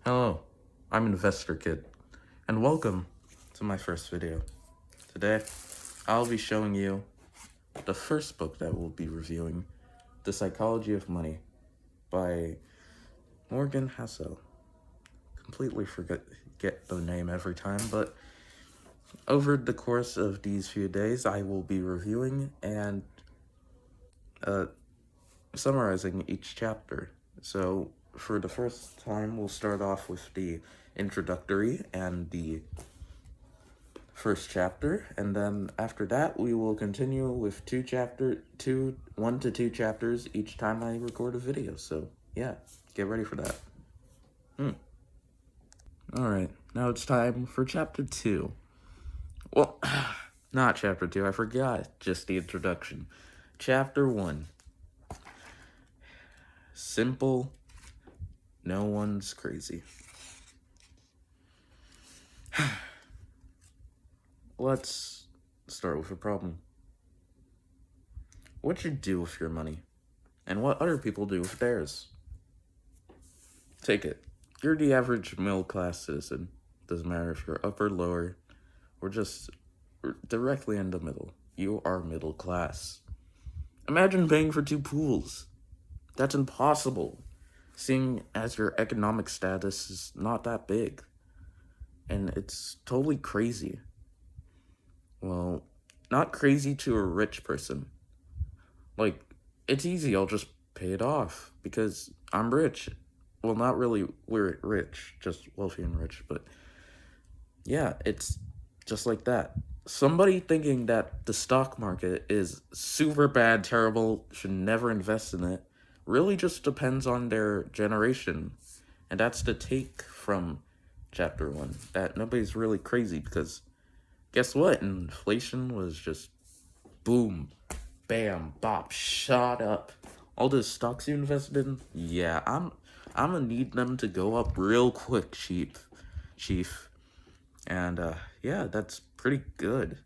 Hello, I'm Investor Kid, and welcome to my first video. Today, I'll be showing you the first book that we'll be reviewing, The Psychology of Money, by Morgan Housel. Completely get the name every time, but over the course of these few days, I will be reviewing and summarizing each chapter. So, for the first time, we'll start off with the introductory and the first chapter, and then after that we will continue with one to two chapters each time I record a video. So yeah, get ready for that. Alright, now it's time for chapter 2. Well, not chapter 2, I forgot, just the introduction. Chapter 1. Simple, no one's crazy. Let's start with a problem. What you do with your money, and what other people do with theirs. Take it. You're the average middle-class citizen. Doesn't matter if you're upper, lower, or just directly in the middle. You are middle class. Imagine paying for 2 pools. That's impossible, seeing as your economic status is not that big. And it's totally crazy. Well, not crazy to a rich person. Like, it's easy, I'll just pay it off, because I'm rich. Well, not really we're rich, just wealthy and rich, but yeah, it's just like that. Somebody thinking that the stock market is super bad, terrible, should never invest in it, really just depends on their generation. And that's the take from chapter 1, that nobody's really crazy, because guess what? Inflation was just boom, bam, bop, shot up. All the stocks you invested in, yeah, I'm gonna need them to go up real quick, chief. And yeah, that's pretty good,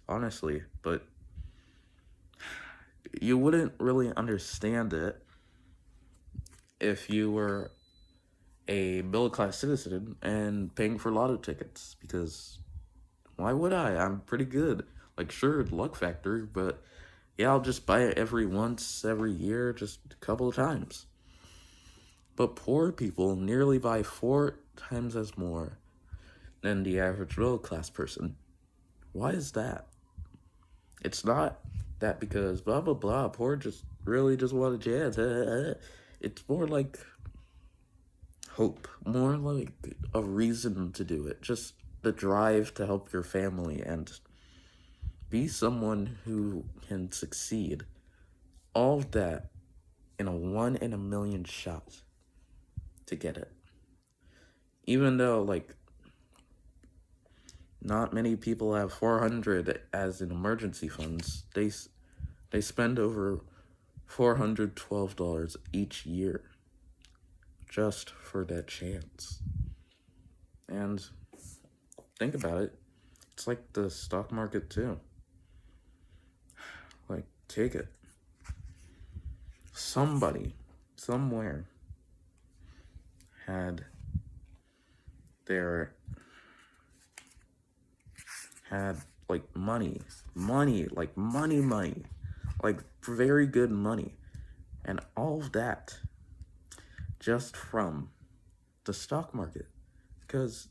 honestly. But you wouldn't really understand it if you were a middle-class citizen and paying for lotto tickets, because why would I? I'm pretty good. Like, sure, luck factor, but yeah, I'll just buy it every year, just a couple of times. But poor people nearly buy 4 times as more than the average middle-class person. Why is that? It's not that because blah blah blah, poor just really just want to jazz. It's more like hope, more like a reason to do it, just the drive to help your family and be someone who can succeed. All of that in a 1 in a million shot to get it. Even though, like, not many people have 400 as in emergency funds, they spend over $412 each year just for that chance. And think about it, it's like the stock market too. Like, take it. Somebody, somewhere, had like money, like very good money, and all of that just from the stock market, because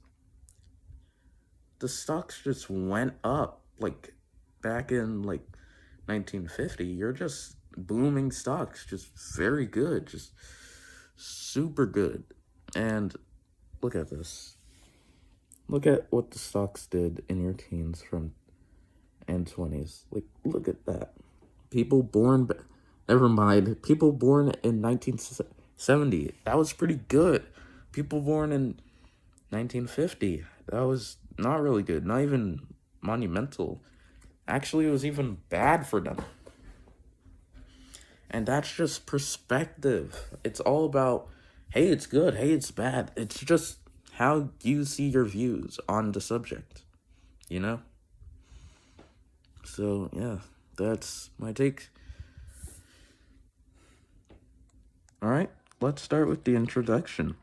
the stocks just went up. Like, back in like 1950, you're just booming stocks, just very good, just super good. And look at this. Look at what the stocks did in your teens and 20s. Like, look at that. People born in 1970, that was pretty good. People born in 1950, that was not really good, not even monumental. Actually, it was even bad for them. And that's just perspective. It's all about, hey, it's good, hey, it's bad. It's just how you see your views on the subject, you know? So, yeah, that's my take. Alright, let's start with the introduction.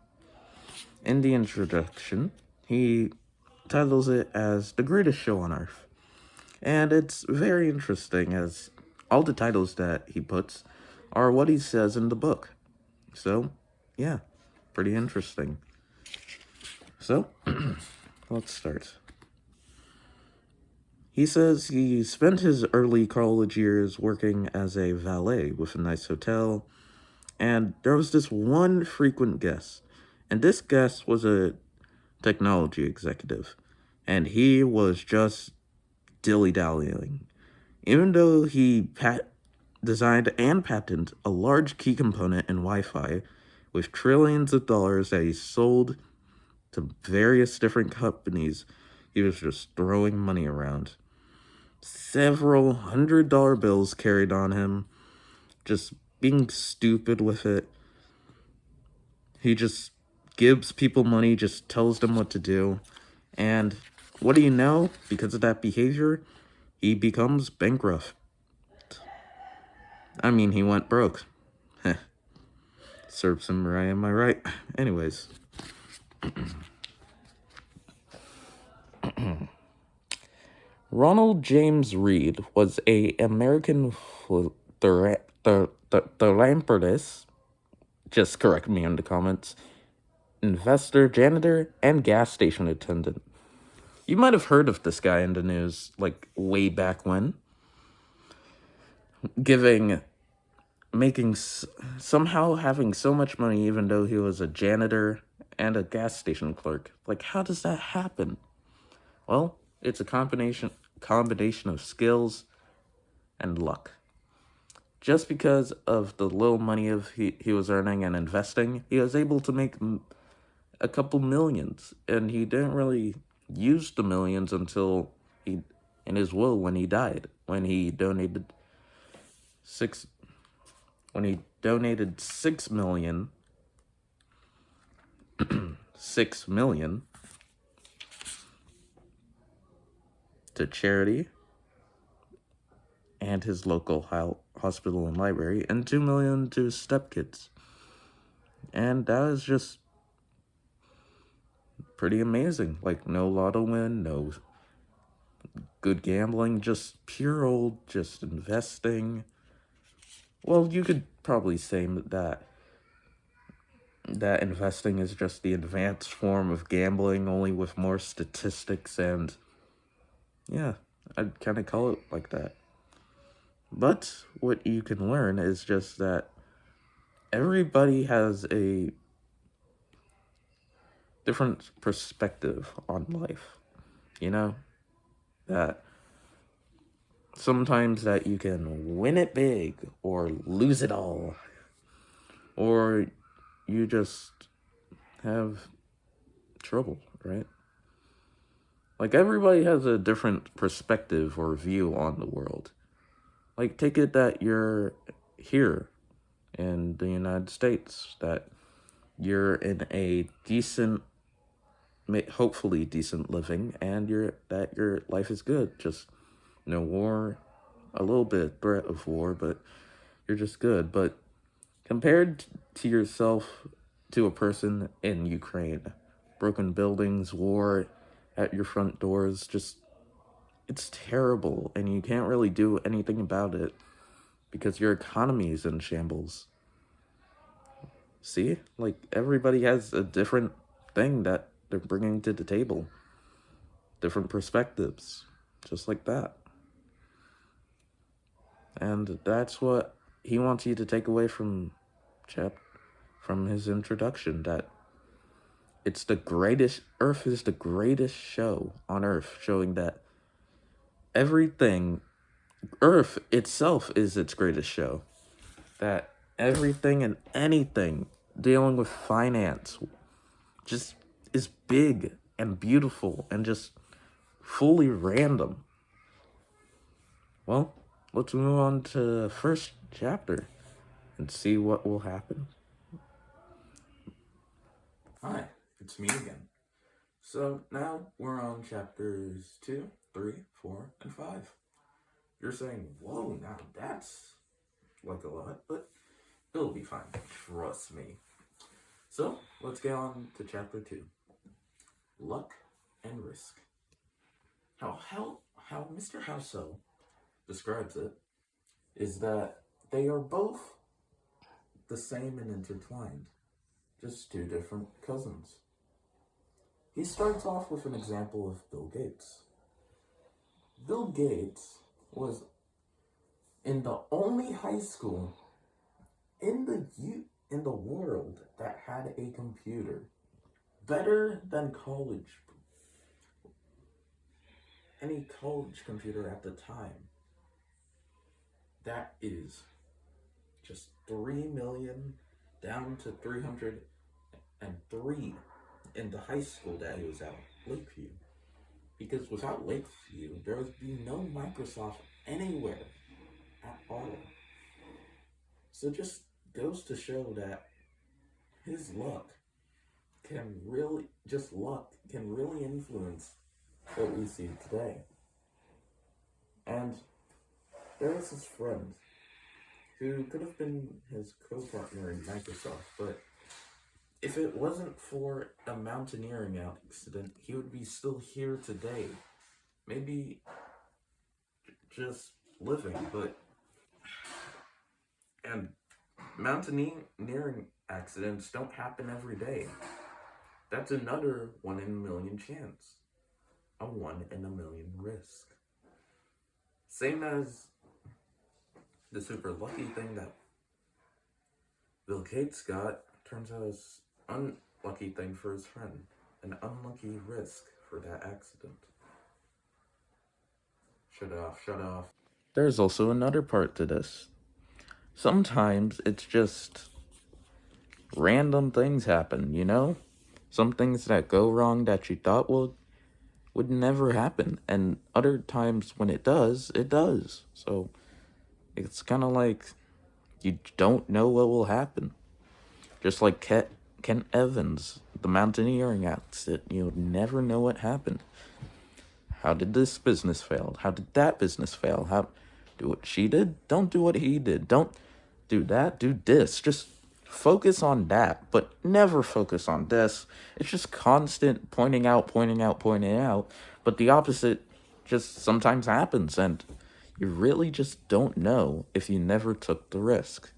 In the introduction, he titles it as The Greatest Show on Earth. And it's very interesting as all the titles that he puts are what he says in the book. So, yeah, pretty interesting. So, let's start. He says he spent his early college years working as a valet with a nice hotel, and there was this one frequent guest, and this guest was a technology executive, and he was just dilly-dallying. Even though he designed and patented a large key component in Wi-Fi with trillions of dollars that he sold to various different companies, he was just throwing money around. Several $100 bills carried on him, just being stupid with it. He just gives people money, just tells them what to do. And what do you know? Because of that behavior, he becomes bankrupt. I mean, he went broke. Serves him right, am I right? Anyways. Ronald James Reed was a American philanthropist, just correct me in the comments, investor, janitor, and gas station attendant. You might have heard of this guy in the news, like, way back when. Somehow having so much money even though he was a janitor and a gas station clerk. Like, how does that happen? Well, it's a combination of skills and luck. Just because of the little money he was earning and investing, he was able to make a couple millions, and he didn't really use the millions until in his will when he died, when he donated 6 million 6 million to charity and his local hospital and library, and 2 million to his stepkids. And that was just pretty amazing. Like, no lotto win, no good gambling, just pure old, just investing. Well, you could probably say that investing is just the advanced form of gambling, only with more statistics, and yeah, I'd kind of call it like that. But what you can learn is just that everybody has a different perspective on life, you know? That sometimes that you can win it big or lose it all, or you just have trouble, right? Like, everybody has a different perspective or view on the world. Like, take it that you're here in the United States, that you're in a decent, hopefully decent living, and that your life is good. Just no war, a little bit threat of war, but you're just good. But compared to yourself, to a person in Ukraine, broken buildings, war at your front doors, just, it's terrible, and you can't really do anything about it because your economy is in shambles. See? Like, everybody has a different thing that they're bringing to the table. Different perspectives. Just like that. And that's what he wants you to take away from his introduction, that it's the greatest, Earth is the greatest show on Earth, showing that Earth itself is its greatest show. That everything and anything dealing with finance just is big and beautiful and just fully random. Well, let's move on to the first chapter and see what will happen. Hi, it's me again. So now we're on chapters 2, 3, 4, and 5. You're saying, whoa, now that's like a lot, but it'll be fine. Trust me. So, let's get on to chapter 2. Luck and risk. How Mr. Houso describes it is that they are both the same and intertwined, just two different cousins. He starts off with an example of Bill Gates. Bill Gates was in the only high school in the world that had a computer better than any college computer at the time. That is just 3 million down to 303 in the high school that he was at, Lakeview. Because without Lakeview, there would be no Microsoft anywhere at all. So just goes to show that his luck can really influence what we see today. And there was his friend who could have been his co-partner in Microsoft, but if it wasn't for a mountaineering accident, he would be still here today. Maybe just living, and mountaineering accidents don't happen every day. That's another 1 in a million chance. A 1 in a million risk. Same as the super lucky thing that Bill Gates got turns out as unlucky thing for his friend. An unlucky risk for that accident. Shut off. There's also another part to this. Sometimes it's just random things happen, you know? Some things that go wrong that you thought would never happen. And other times when it does, it does. So it's kind of like you don't know what will happen. Just like Ken Evans, the mountaineering accident, you never know what happened. How did this business fail? How did that business fail? How do what she did? Don't do what he did. Don't do that. Do this. Just focus on that, but never focus on this. It's just constant pointing out. But the opposite just sometimes happens, and you really just don't know if you never took the risk.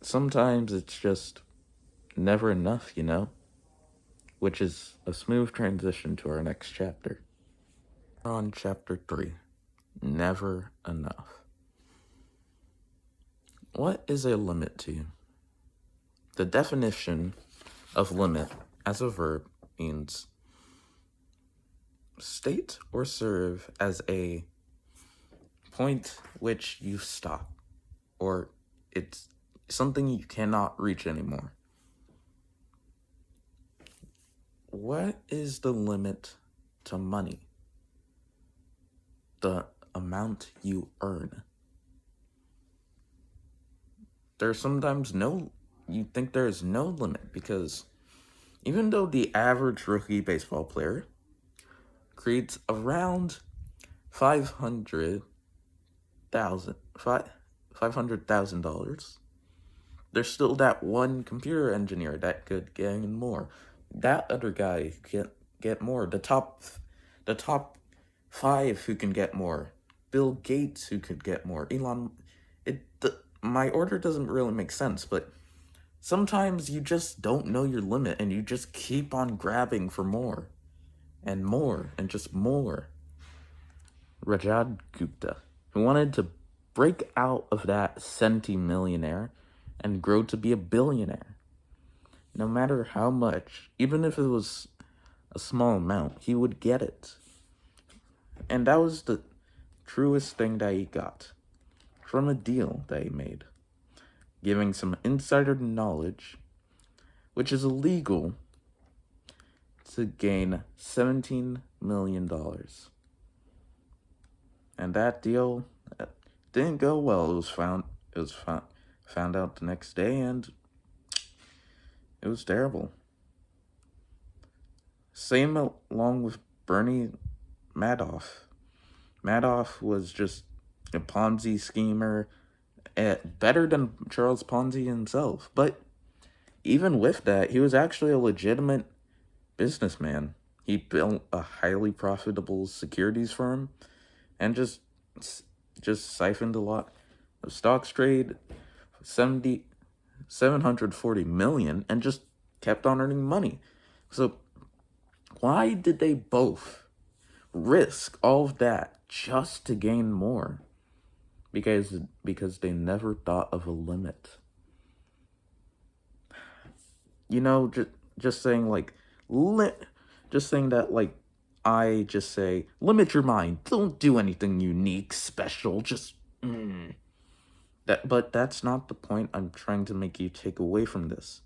Sometimes it's just never enough, you know? Which is a smooth transition to our next chapter. We're on chapter 3, Never Enough. What is a limit to you? The definition of limit as a verb means state or serve as a point which you stop, or it's something you cannot reach anymore. What is the limit to money? The amount you earn. There's sometimes you think there's no limit, because even though the average rookie baseball player creates around $500,000, there's still that one computer engineer that could gain more. That other guy can get more. The top 5 who can get more. Bill Gates who could get more. My order doesn't really make sense, but sometimes you just don't know your limit and you just keep on grabbing for more and just more. Rajat Gupta, who wanted to break out of that centimillionaire and grow to be a billionaire. No matter how much, even if it was a small amount, he would get it. And that was the truest thing that he got from a deal that he made, giving some insider knowledge, which is illegal, to gain $17 million. And that deal didn't go well. It was found out the next day, and it was terrible. Same along with Bernie Madoff. Madoff was just a Ponzi schemer, better than Charles Ponzi himself. But even with that, he was actually a legitimate businessman. He built a highly profitable securities firm and just siphoned a lot of stocks trade, 740 million, and just kept on earning money. So why did they both risk all of that just to gain more? Because they never thought of a limit. You know, just saying like just saying that, like, I just say limit your mind. Don't do anything unique, special. Just that. But that's not the point I'm trying to make you take away from this.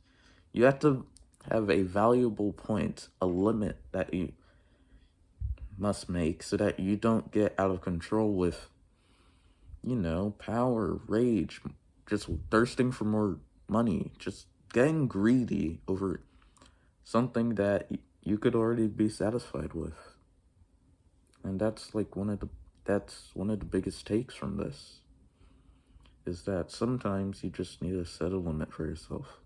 You have to have a valuable point, a limit that you must make so that you don't get out of control with, power, rage, just thirsting for more money, just getting greedy over something that you could already be satisfied with. And that's one of the biggest takes from this, is that sometimes you just need to set a limit for yourself.